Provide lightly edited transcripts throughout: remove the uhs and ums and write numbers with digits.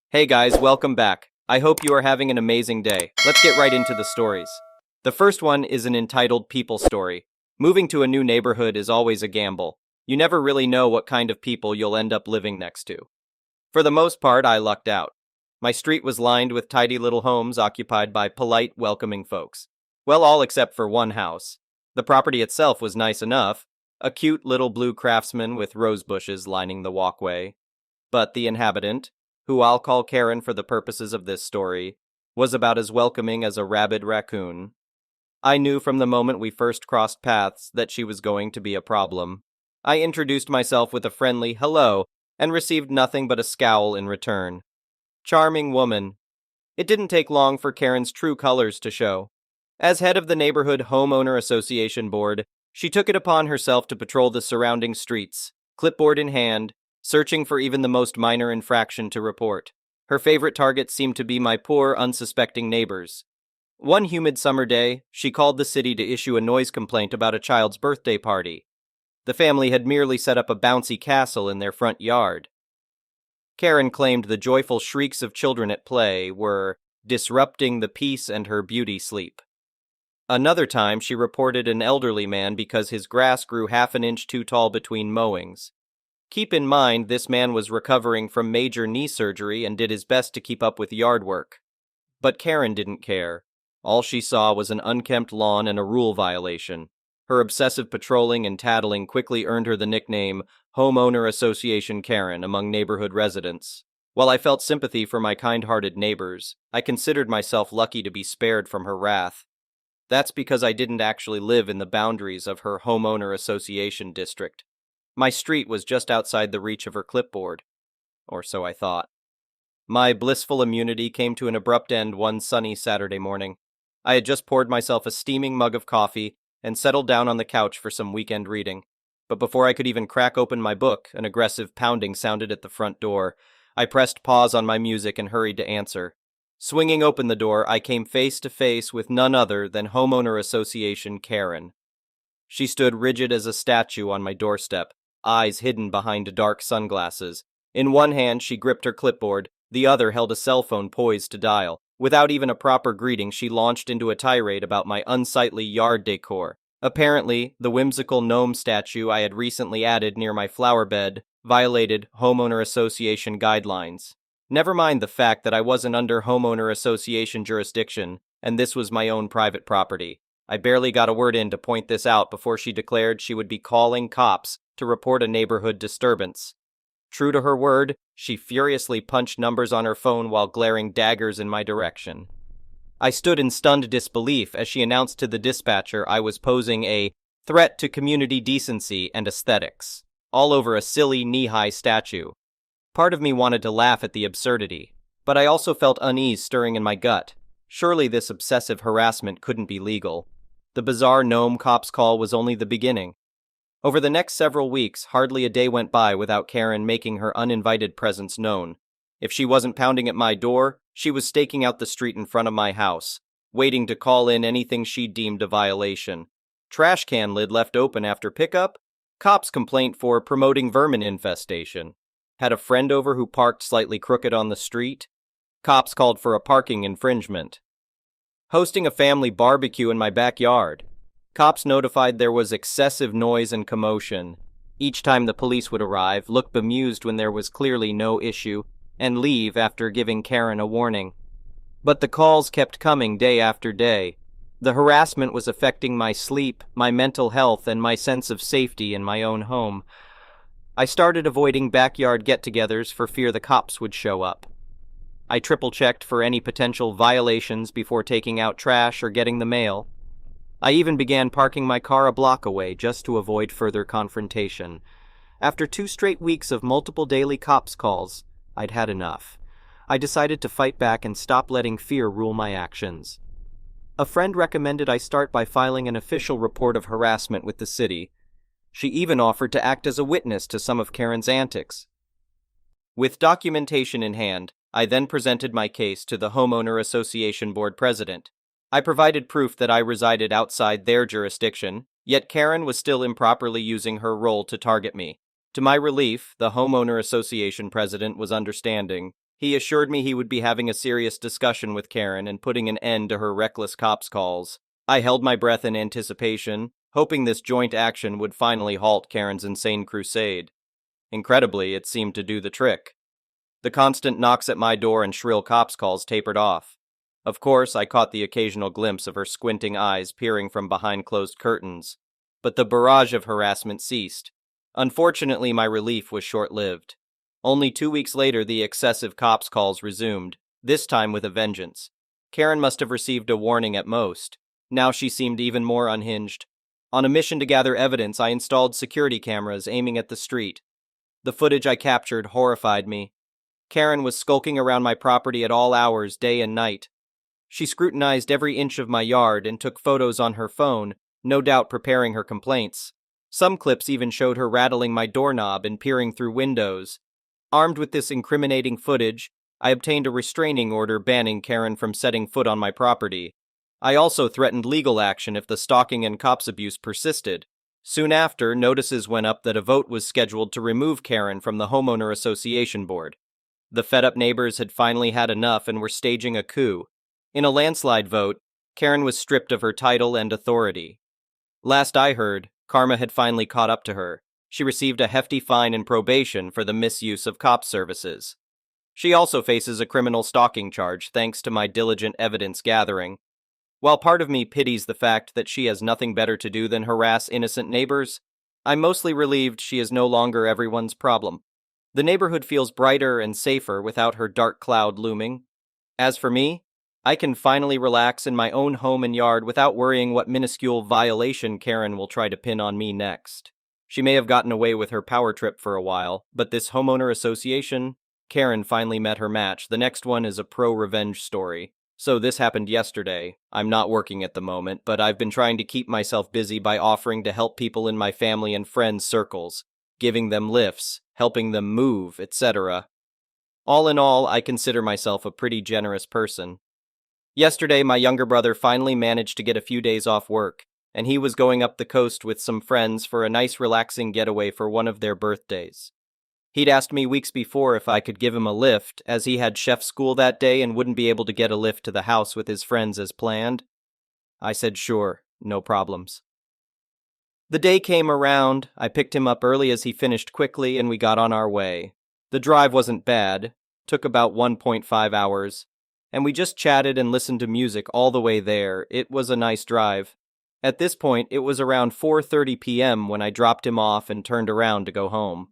Hey guys, welcome back. I hope you are having an amazing day. Let's get right into the stories. The first one is an entitled People Story. Moving to a new neighborhood is always a gamble. You never really know what kind of people you'll end up living next to. For the most part, I lucked out. My street was lined with tidy little homes occupied by polite, welcoming folks. Well, all except for one house. The property itself was nice enough, a cute little blue craftsman with rose bushes lining the walkway. But the inhabitant, who I'll call Karen for the purposes of this story, was about as welcoming as a rabid raccoon. I knew from the moment we first crossed paths that she was going to be a problem. I introduced myself with a friendly hello and received nothing but a scowl in return. Charming woman. It didn't take long for Karen's true colors to show. As head of the neighborhood homeowner association board, she took it upon herself to patrol the surrounding streets, clipboard in hand, searching for even the most minor infraction to report. Her favorite target seemed to be my poor, unsuspecting neighbors. One humid summer day, she called the city to issue a noise complaint about a child's birthday party. The family had merely set up a bouncy castle in their front yard. Karen claimed the joyful shrieks of children at play were disrupting the peace and her beauty sleep. Another time, she reported an elderly man because his grass grew half an inch too tall between mowings. Keep in mind, this man was recovering from major knee surgery and did his best to keep up with yard work. But Karen didn't care. All she saw was an unkempt lawn and a rule violation. Her obsessive patrolling and tattling quickly earned her the nickname Homeowner Association Karen among neighborhood residents. While I felt sympathy for my kind-hearted neighbors, I considered myself lucky to be spared from her wrath. That's because I didn't actually live in the boundaries of her homeowner association district. My street was just outside the reach of her clipboard, or so I thought. My blissful immunity came to an abrupt end one sunny Saturday morning. I had just poured myself a steaming mug of coffee and settled down on the couch for some weekend reading. But before I could even crack open my book, an aggressive pounding sounded at the front door. I pressed pause on my music and hurried to answer. Swinging open the door, I came face to face with none other than Homeowner Association Karen. She stood rigid as a statue on my doorstep, eyes hidden behind dark sunglasses. In one hand, she gripped her clipboard, the other held a cell phone poised to dial. Without even a proper greeting, she launched into a tirade about my unsightly yard decor. Apparently, the whimsical gnome statue I had recently added near my flower bed violated homeowner association guidelines. Never mind the fact that I wasn't under homeowner association jurisdiction, and this was my own private property. I barely got a word in to point this out before she declared she would be calling cops to report a neighborhood disturbance. True to her word, she furiously punched numbers on her phone while glaring daggers in my direction. I stood in stunned disbelief as she announced to the dispatcher I was posing a threat to community decency and aesthetics, all over a silly knee-high statue. Part of me wanted to laugh at the absurdity, but I also felt unease stirring in my gut. Surely this obsessive harassment couldn't be legal. The bizarre gnome cop's call was only the beginning. Over the next several weeks, hardly a day went by without Karen making her uninvited presence known. If she wasn't pounding at my door, she was staking out the street in front of my house, waiting to call in anything she deemed a violation. Trash can lid left open after pickup? Cops complaint for promoting vermin infestation. Had a friend over who parked slightly crooked on the street? Cops called for a parking infringement. Hosting a family barbecue in my backyard. Cops notified there was excessive noise and commotion. Each time the police would arrive, look bemused when there was clearly no issue, and leave after giving Karen a warning. But the calls kept coming day after day. The harassment was affecting my sleep, my mental health, and my sense of safety in my own home. I started avoiding backyard get-togethers for fear the cops would show up. I triple-checked for any potential violations before taking out trash or getting the mail. I even began parking my car a block away just to avoid further confrontation. After 2 straight weeks of multiple daily cops calls, I'd had enough. I decided to fight back and stop letting fear rule my actions. A friend recommended I start by filing an official report of harassment with the city. She even offered to act as a witness to some of Karen's antics. With documentation in hand, I then presented my case to the Homeowner Association Board President. I provided proof that I resided outside their jurisdiction, yet Karen was still improperly using her role to target me. To my relief, the Homeowner Association President was understanding. He assured me he would be having a serious discussion with Karen and putting an end to her reckless cops calls. I held my breath in anticipation, hoping this joint action would finally halt Karen's insane crusade. Incredibly, it seemed to do the trick. The constant knocks at my door and shrill cops calls tapered off. Of course, I caught the occasional glimpse of her squinting eyes peering from behind closed curtains, but the barrage of harassment ceased. Unfortunately, my relief was short-lived. Only 2 weeks later, the excessive cops calls resumed, this time with a vengeance. Karen must have received a warning at most. Now she seemed even more unhinged. On a mission to gather evidence, I installed security cameras aiming at the street. The footage I captured horrified me. Karen was skulking around my property at all hours, day and night. She scrutinized every inch of my yard and took photos on her phone, no doubt preparing her complaints. Some clips even showed her rattling my doorknob and peering through windows. Armed with this incriminating footage, I obtained a restraining order banning Karen from setting foot on my property. I also threatened legal action if the stalking and cops abuse persisted. Soon after, notices went up that a vote was scheduled to remove Karen from the homeowner association board. The fed-up neighbors had finally had enough and were staging a coup. In a landslide vote, Karen was stripped of her title and authority. Last I heard, karma had finally caught up to her. She received a hefty fine and probation for the misuse of cop services. She also faces a criminal stalking charge thanks to my diligent evidence gathering. While part of me pities the fact that she has nothing better to do than harass innocent neighbors, I'm mostly relieved she is no longer everyone's problem. The neighborhood feels brighter and safer without her dark cloud looming. As for me, I can finally relax in my own home and yard without worrying what minuscule violation Karen will try to pin on me next. She may have gotten away with her power trip for a while, but this homeowner association, Karen finally met her match. The next one is a pro-revenge story. So this happened yesterday. I'm not working at the moment, but I've been trying to keep myself busy by offering to help people in my family and friends' circles, giving them lifts, helping them move, etc. All in all, I consider myself a pretty generous person. Yesterday, my younger brother finally managed to get a few days off work, and he was going up the coast with some friends for a nice relaxing getaway for one of their birthdays. He'd asked me weeks before if I could give him a lift, as he had chef school that day and wouldn't be able to get a lift to the house with his friends as planned. I said sure, no problems. The day came around, I picked him up early as he finished quickly, and we got on our way. The drive wasn't bad, took about 1.5 hours, and we just chatted and listened to music all the way there. It was a nice drive. At this point, it was around 4:30 p.m. when I dropped him off and turned around to go home.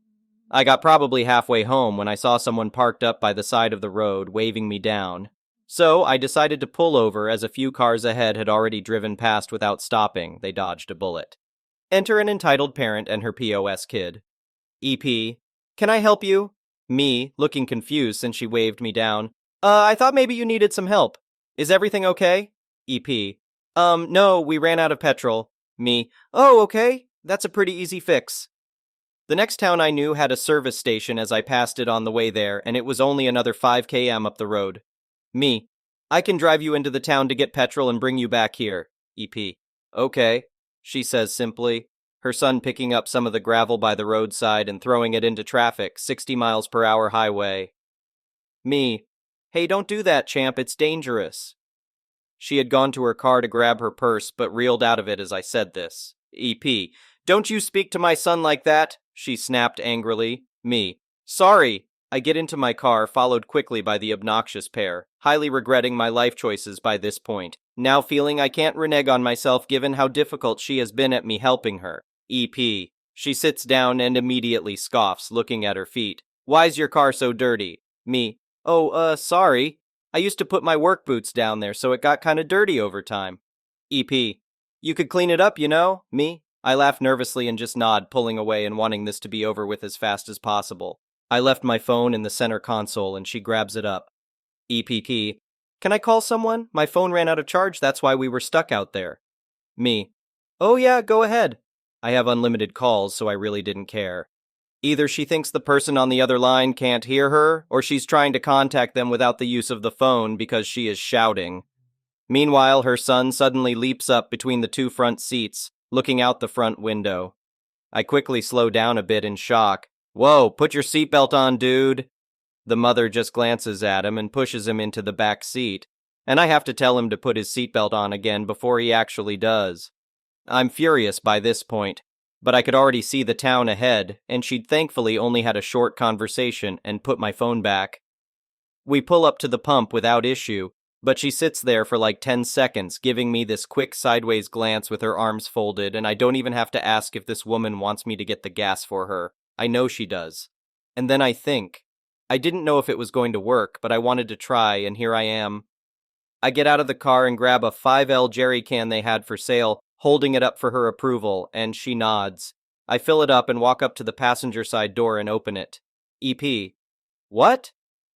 I got probably halfway home when I saw someone parked up by the side of the road waving me down. So I decided to pull over as a few cars ahead had already driven past without stopping. They dodged a bullet. Enter an entitled parent and her POS kid. EP, can I help you? Me, looking confused since she waved me down. I thought maybe you needed some help. Is everything okay? EP, no, we ran out of petrol. Me, oh, okay. That's a pretty easy fix. The next town I knew had a service station as I passed it on the way there, and it was only another 5 km up the road. Me, I can drive you into the town to get petrol and bring you back here. EP, okay, she says simply, her son picking up some of the gravel by the roadside and throwing it into traffic, 60 miles per hour highway. Me, hey, don't do that, champ, it's dangerous. She had gone to her car to grab her purse, but reeled out of it as I said this. EP, don't you speak to my son like that, she snapped angrily. Me, sorry. I get into my car, followed quickly by the obnoxious pair, highly regretting my life choices by this point, now feeling I can't renege on myself given how difficult she has been at me helping her. EP, she sits down and immediately scoffs, looking at her feet. Why's your car so dirty? Me, oh, sorry. I used to put my work boots down there, so it got kinda dirty over time. EP, you could clean it up, you know? Me, I laugh nervously and just nod, pulling away and wanting this to be over with as fast as possible. I left my phone in the center console and she grabs it up. EPP, can I call someone? My phone ran out of charge, that's why we were stuck out there. Me, oh yeah, go ahead. I have unlimited calls, so I really didn't care. Either she thinks the person on the other line can't hear her, or she's trying to contact them without the use of the phone because she is shouting. Meanwhile, her son suddenly leaps up between the two front seats, looking out the front window. I quickly slow down a bit in shock. Whoa, put your seatbelt on, dude. The mother just glances at him and pushes him into the back seat, and I have to tell him to put his seatbelt on again before he actually does. I'm furious by this point, but I could already see the town ahead, and she'd thankfully only had a short conversation and put my phone back. We pull up to the pump without issue, but she sits there for like 10 seconds, giving me this quick sideways glance with her arms folded, and I don't even have to ask if this woman wants me to get the gas for her. I know she does. And then I think, I didn't know if it was going to work, but I wanted to try, and here I am. I get out of the car and grab a 5L jerry can they had for sale, holding it up for her approval, and she nods. I fill it up and walk up to the passenger side door and open it. EP. What?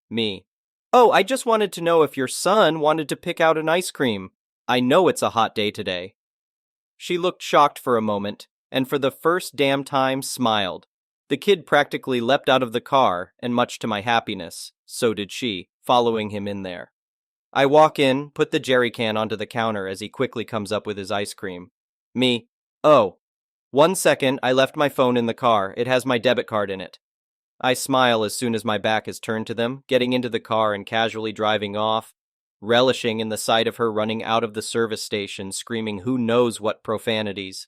Me. Oh, I just wanted to know if your son wanted to pick out an ice cream. I know it's a hot day today. She looked shocked for a moment, and for the first damn time smiled. The kid practically leapt out of the car, and much to my happiness, so did she, following him in there. I walk in, put the jerry can onto the counter as he quickly comes up with his ice cream. Me. Oh. 1 second, I left my phone in the car. It has my debit card in it. I smile as soon as my back is turned to them, getting into the car and casually driving off, relishing in the sight of her running out of the service station screaming who knows what profanities.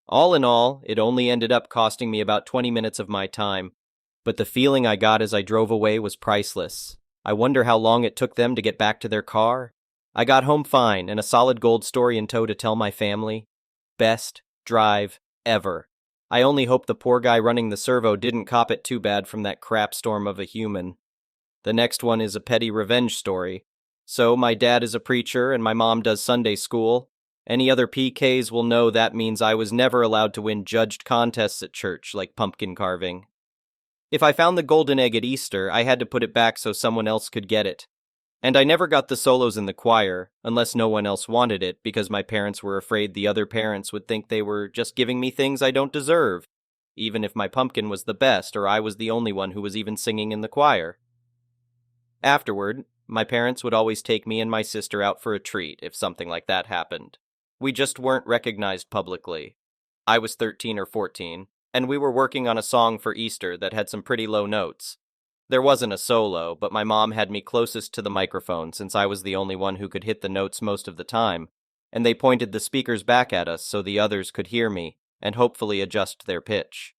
All in all, it only ended up costing me about 20 minutes of my time, but the feeling I got as I drove away was priceless. I wonder how long it took them to get back to their car. I got home fine and a solid gold story in tow to tell my family. Best drive ever. I only hope the poor guy running the servo didn't cop it too bad from that crap storm of a human. The next one is a petty revenge story. So my dad is a preacher and my mom does Sunday school. Any other PKs will know that means I was never allowed to win judged contests at church like pumpkin carving. If I found the golden egg at Easter, I had to put it back so someone else could get it. And I never got the solos in the choir, unless no one else wanted it, because my parents were afraid the other parents would think they were just giving me things I don't deserve, even if my pumpkin was the best or I was the only one who was even singing in the choir. Afterward, my parents would always take me and my sister out for a treat if something like that happened. We just weren't recognized publicly. I was 13 or 14, and we were working on a song for Easter that had some pretty low notes. There wasn't a solo, but my mom had me closest to the microphone since I was the only one who could hit the notes most of the time, and they pointed the speakers back at us so the others could hear me and hopefully adjust their pitch.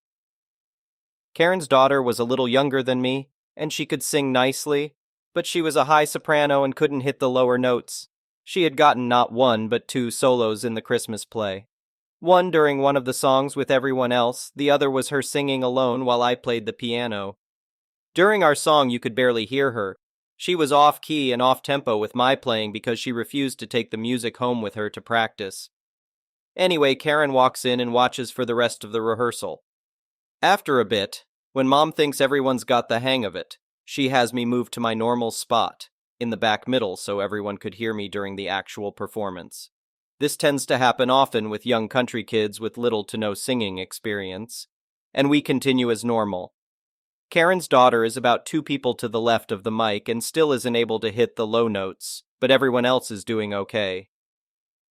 Karen's daughter was a little younger than me, and she could sing nicely, but she was a high soprano and couldn't hit the lower notes. She had gotten not one but 2 solos in the Christmas play. One during one of the songs with everyone else, the other was her singing alone while I played the piano. During our song, you could barely hear her. She was off-key and off-tempo with my playing because she refused to take the music home with her to practice. Anyway, Karen walks in and watches for the rest of the rehearsal. After a bit, when Mom thinks everyone's got the hang of it, she has me move to my normal spot, in the back middle so everyone could hear me during the actual performance. This tends to happen often with young country kids with little to no singing experience, and we continue as normal. Karen's daughter is about 2 people to the left of the mic and still isn't able to hit the low notes, but everyone else is doing okay.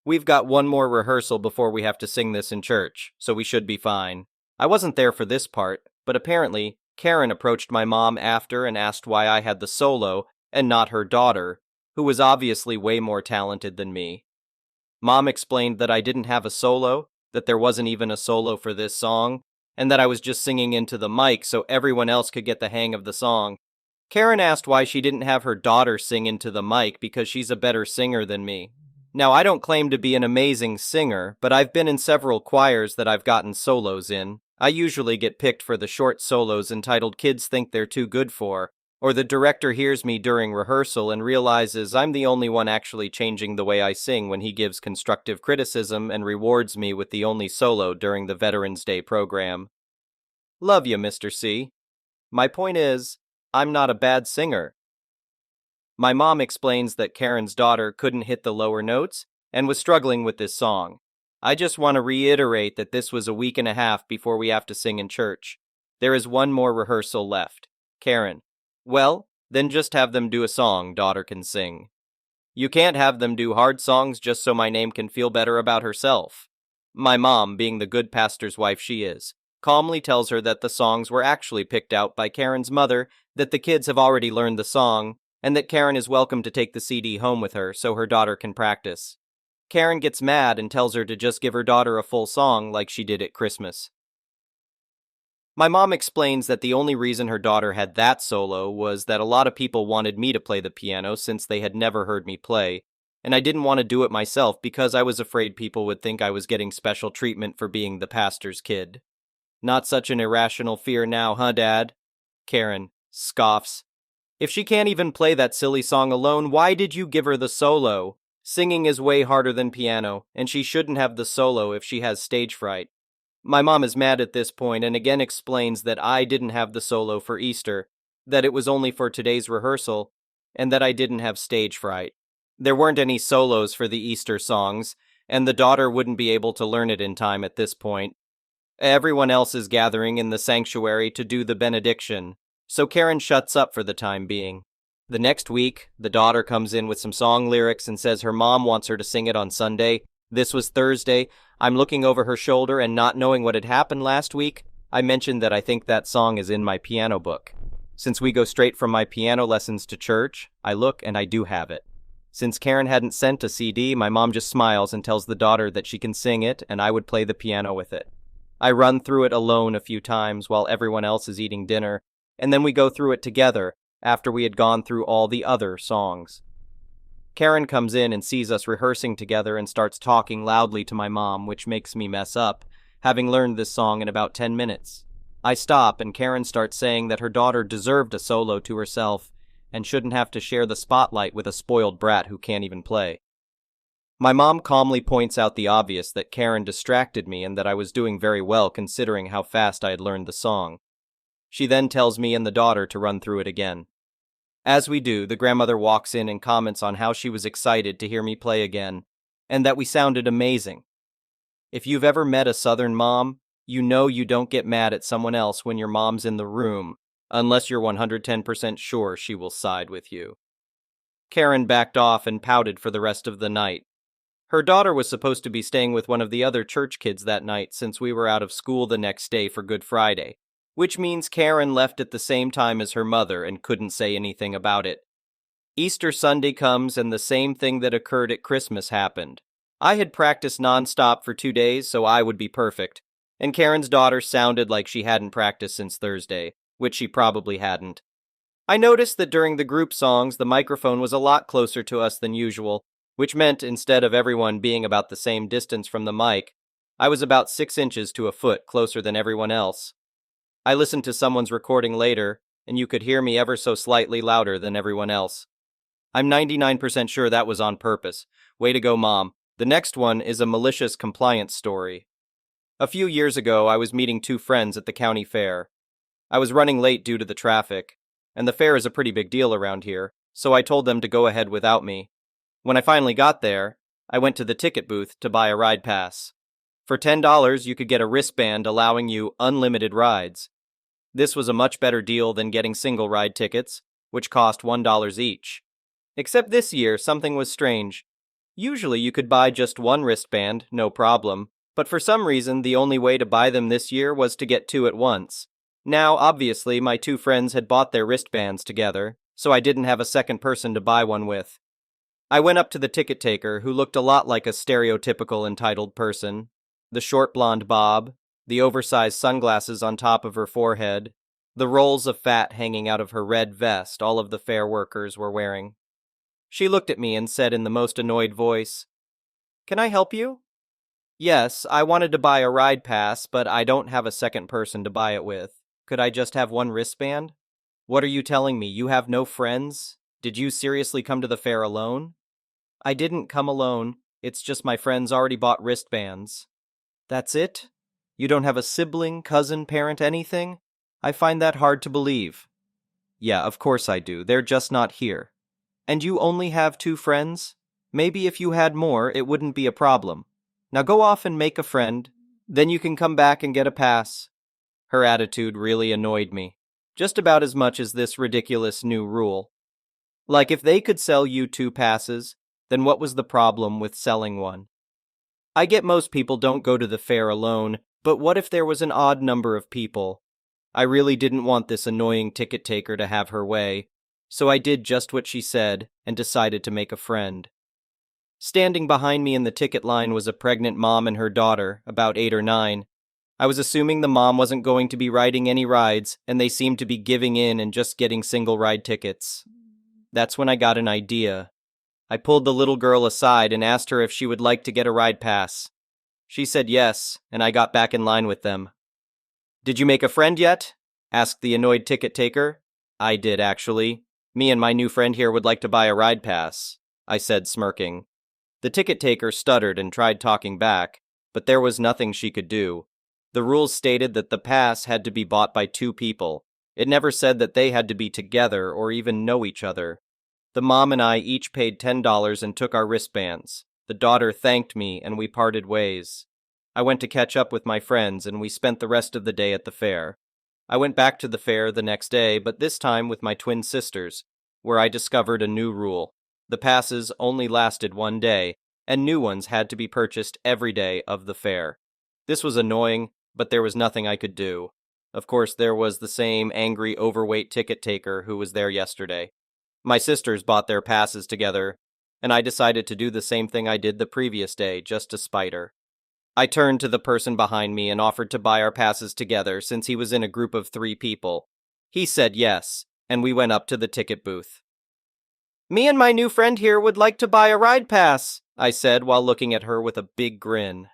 We've got one more rehearsal before we have to sing this in church, so we should be fine. I wasn't there for this part, but apparently, Karen approached my mom after and asked why I had the solo and not her daughter, who was obviously way more talented than me. Mom explained that I didn't have a solo, that there wasn't even a solo for this song, and that I was just singing into the mic so everyone else could get the hang of the song. Karen asked why she didn't have her daughter sing into the mic because she's a better singer than me. Now, I don't claim to be an amazing singer, but I've been in several choirs that I've gotten solos in. I usually get picked for the short solos entitled Kids Think They're Too Good For, or the director hears me during rehearsal and realizes I'm the only one actually changing the way I sing when he gives constructive criticism and rewards me with the only solo during the Veterans Day program. Love you, Mr. C. My point is, I'm not a bad singer. My mom explains that Karen's daughter couldn't hit the lower notes and was struggling with this song. I just want to reiterate that this was a week and a half before we have to sing in church. There is one more rehearsal left. Karen: well, then just have them do a song daughter can sing. You can't have them do hard songs just so my name can feel better about herself. My mom, being the good pastor's wife she is, calmly tells her that the songs were actually picked out by Karen's mother that the kids have already learned the song, and that Karen is welcome to take the CD home with her so her daughter can practice. Karen gets mad and tells her to just give her daughter a full song like she did at Christmas. My mom explains that the only reason her daughter had that solo was that a lot of people wanted me to play the piano since they had never heard me play, and I didn't want to do it myself because I was afraid people would think I was getting special treatment for being the pastor's kid. Not such an irrational fear now, huh, Dad? Karen scoffs. If she can't even play that silly song alone, why did you give her the solo? Singing is way harder than piano, and she shouldn't have the solo if she has stage fright. My mom is mad at this point and again explains that I didn't have the solo for Easter, that it was only for today's rehearsal, and that I didn't have stage fright. There weren't any solos for the Easter songs, and the daughter wouldn't be able to learn it in time at this point. Everyone else is gathering in the sanctuary to do the benediction, so Karen shuts up for the time being. The next week, the daughter comes in with some song lyrics and says her mom wants her to sing it on Sunday. This was Thursday. I'm looking over her shoulder and not knowing what had happened last week, I mentioned that I think that song is in my piano book. Since we go straight from my piano lessons to church, I look and I do have it. Since Karen hadn't sent a CD, my mom just smiles and tells the daughter that she can sing it and I would play the piano with it. I run through it alone a few times while everyone else is eating dinner, and then we go through it together after we had gone through all the other songs. Karen comes in and sees us rehearsing together and starts talking loudly to my mom, which makes me mess up, having learned this song in about 10 minutes. I stop and Karen starts saying that her daughter deserved a solo to herself and shouldn't have to share the spotlight with a spoiled brat who can't even play. My mom calmly points out the obvious, that Karen distracted me and that I was doing very well considering how fast I had learned the song. She then tells me and the daughter to run through it again. As we do, the grandmother walks in and comments on how she was excited to hear me play again, and that we sounded amazing. If you've ever met a Southern mom, you know you don't get mad at someone else when your mom's in the room, unless you're 110% sure she will side with you. Karen backed off and pouted for the rest of the night. Her daughter was supposed to be staying with one of the other church kids that night since we were out of school the next day for Good Friday, which means Karen left at the same time as her mother and couldn't say anything about it. Easter Sunday comes and the same thing that occurred at Christmas happened. I had practiced nonstop for 2 days, so I would be perfect, and Karen's daughter sounded like she hadn't practiced since Thursday, which she probably hadn't. I noticed that during the group songs, the microphone was a lot closer to us than usual, which meant instead of everyone being about the same distance from the mic, I was about 6 inches to a foot closer than everyone else. I listened to someone's recording later, and you could hear me ever so slightly louder than everyone else. I'm 99% sure that was on purpose. Way to go, Mom. The next one is a malicious compliance story. A few years ago, I was meeting 2 friends at the county fair. I was running late due to the traffic, and the fair is a pretty big deal around here, so I told them to go ahead without me. When I finally got there, I went to the ticket booth to buy a ride pass. For $10, you could get a wristband allowing you unlimited rides. This was a much better deal than getting single ride tickets, which cost $1 each. Except this year, something was strange. Usually you could buy just one wristband, no problem, but for some reason the only way to buy them this year was to get 2 at once. Now, obviously, my 2 friends had bought their wristbands together, so I didn't have a second person to buy one with. I went up to the ticket taker, who looked a lot like a stereotypical entitled person. The short blonde bob, the oversized sunglasses on top of her forehead, the rolls of fat hanging out of her red vest all of the fair workers were wearing. She looked at me and said in the most annoyed voice, "Can I help you?" Yes, I wanted to buy a ride pass, but I don't have a second person to buy it with. Could I just have one wristband? What are you telling me? You have no friends? Did you seriously come to the fair alone? I didn't come alone. It's just my friends already bought wristbands. That's it? You don't have a sibling, cousin, parent, anything? I find that hard to believe. Yeah, of course I do. They're just not here. And you only have 2 friends? Maybe if you had more, it wouldn't be a problem. Now go off and make a friend. Then you can come back and get a pass. Her attitude really annoyed me, just about as much as this ridiculous new rule. Like, if they could sell you 2 passes, then what was the problem with selling one? I get most people don't go to the fair alone, but what if there was an odd number of people? I really didn't want this annoying ticket taker to have her way, so I did just what she said and decided to make a friend. Standing behind me in the ticket line was a pregnant mom and her daughter, about 8 or 9. I was assuming the mom wasn't going to be riding any rides, and they seemed to be giving in and just getting single ride tickets. That's when I got an idea. I pulled the little girl aside and asked her if she would like to get a ride pass. She said yes, and I got back in line with them. "Did you make a friend yet?" asked the annoyed ticket taker. "I did, actually. Me and my new friend here would like to buy a ride pass," I said, smirking. The ticket taker stuttered and tried talking back, but there was nothing she could do. The rules stated that the pass had to be bought by 2 people. It never said that they had to be together or even know each other. The mom and I each paid $10 and took our wristbands. The daughter thanked me and we parted ways. I went to catch up with my friends and we spent the rest of the day at the fair. I went back to the fair the next day, but this time with my twin sisters, where I discovered a new rule. The passes only lasted 1 day, and new ones had to be purchased every day of the fair. This was annoying, but there was nothing I could do. Of course, there was the same angry, overweight ticket taker who was there yesterday. My sisters bought their passes together, and I decided to do the same thing I did the previous day, just to spite her. I turned to the person behind me and offered to buy our passes together since he was in a group of 3 people. He said yes, and we went up to the ticket booth. "Me and my new friend here would like to buy a ride pass," I said while looking at her with a big grin.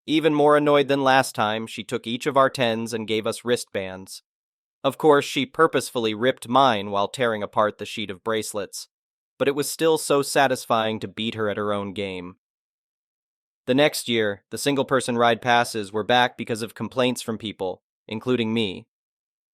Even more annoyed than last time, she took each of our tens and gave us wristbands. Of course, she purposefully ripped mine while tearing apart the sheet of bracelets, but it was still so satisfying to beat her at her own game. The next year, the single-person ride passes were back because of complaints from people, including me.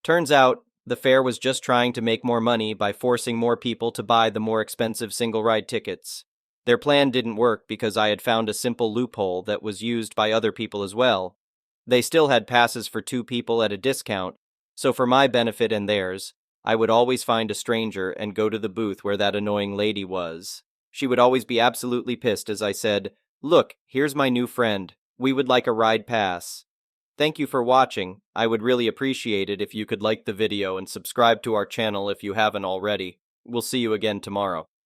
Turns out, the fair was just trying to make more money by forcing more people to buy the more expensive single-ride tickets. Their plan didn't work because I had found a simple loophole that was used by other people as well. They still had passes for 2 people at a discount, so for my benefit and theirs, I would always find a stranger and go to the booth where that annoying lady was. She would always be absolutely pissed as I said, "Look, here's my new friend. We would like a ride pass." Thank you for watching. I would really appreciate it if you could like the video and subscribe to our channel if you haven't already. We'll see you again tomorrow.